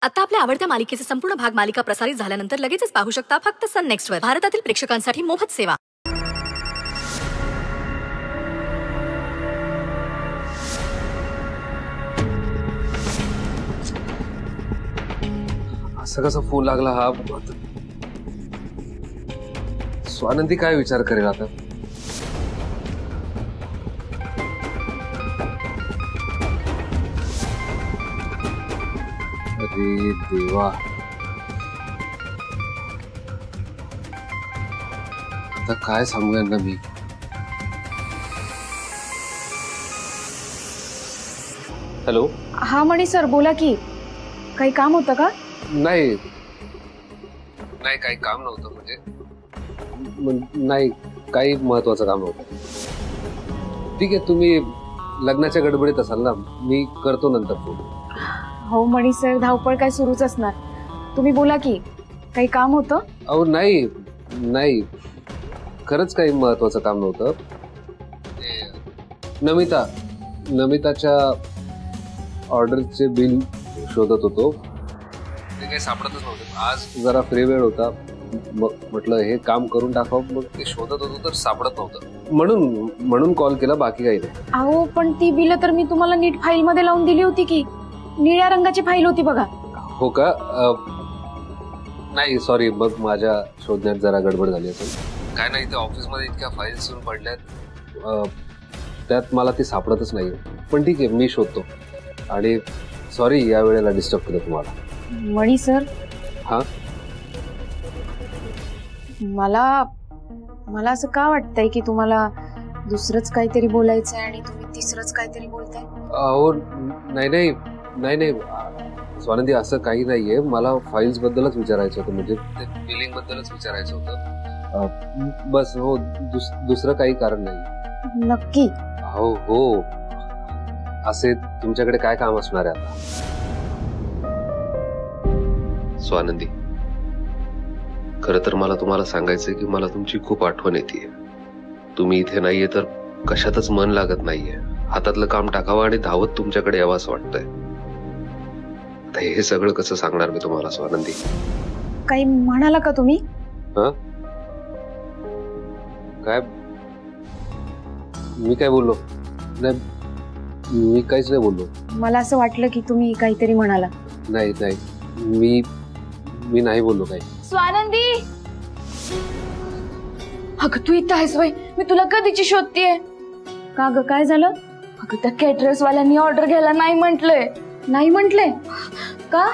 आता आपल्या आवडत्या मालिकेचे संपूर्ण भाग मालिका प्रसारित झाल्यानंतर लगेचच पाहू शकता फक्त सन नेक्स्ट वर. भारतातील प्रेक्षकांसाठी मोफत सेवा. असं कसा फोन लागला हा? स्वानंदी काय विचार करेल आता? अरे देवा, आता काय सांगू यांना मी? हॅलो. हा मणी सर बोला की. काही काम होतं का? नाही नाही, काही काम नव्हतं. म्हणजे नाही, काही महत्वाचं काम नव्हतं. ठीक आहे, तुम्ही लग्नाच्या गडबडीत असाल ना, मी करतो नंतर फोन. हो मणी सर, धावपळ काय सुरूच असणार. तुम्ही बोला की, काही काम होतं? अहो नाही नाही, खरंच काही महत्वाचं काम नव्हतं. नमिताच्या ऑर्डरचे बिल शोधत होतो. ते काही सापडतच नव्हते. आज जरा फ्री वेळ होता, मग म्हटलं हे काम करून टाकावं. मग ते शोधत होतो तर सापडत नव्हतं, म्हणून कॉल केला, बाकी काही नाही. अहो पण ती बिल तर मी तुम्हाला नीट फाईल मध्ये लावून दिली होती की. निळ्या रंगाची फाईल होती बघा. हो का? नाही सॉरी, मग माझ्या शोधण्यात जरा गडबड झाली असेल. काय नाही, ते ऑफिसमध्ये इतक्या फाईल्स येऊन पडल्यात, त्यात मला ती सापडतच नाही. पण ठीक आहे, मी शोधतो. आणि सॉरी या वेळेला डिस्टर्ब केलं तुम्हाला. मणी सर, हा, मला असं का वाटतंय की तुम्हाला दुसरंच काहीतरी बोलायचंय आणि तुम्ही तिसरंच काहीतरी बोलताय? अहो नाही नाही नाही नाही स्वानंदी, असं काही नाहीये. मला फाईल्स बद्दलच विचारायचं होतं, म्हणजे ते बिलिंग बद्दलच विचारायचं होतं बस. हो, दुसरं काही कारण नाही. नक्की? हो हो, असे तुमच्याकडे काय काम असणार आहे आता? स्वानंदी, खरं तर मला तुम्हाला सांगायचंय की मला तुमची खूप आठवण येते. तुम्ही इथे नाहीये तर कशातच मन लागत नाहीये. हातातलं काम टाकावं आणि धावत तुमच्याकडे यावं असं वाटतंय. हे सगळं कसं सांगणार मी तुम्हाला स्वानंदी? काही म्हणाला का तुम्ही? हा, काय? मी काय बोललो? नाही, मी काहीच नाही बोललो. मला असं वाटलं की तुम्ही काहीतरी म्हणाला. नाही नाही, मी नाही बोललो काही. स्वानंदी, अगं तू इथं आहेस वय? मी तुला कधीची शोधतीये. का ग, काय झालं? अगं त्या केटरर्स वाल्यांनी ऑर्डर घ्यायला नाही म्हंटले. का?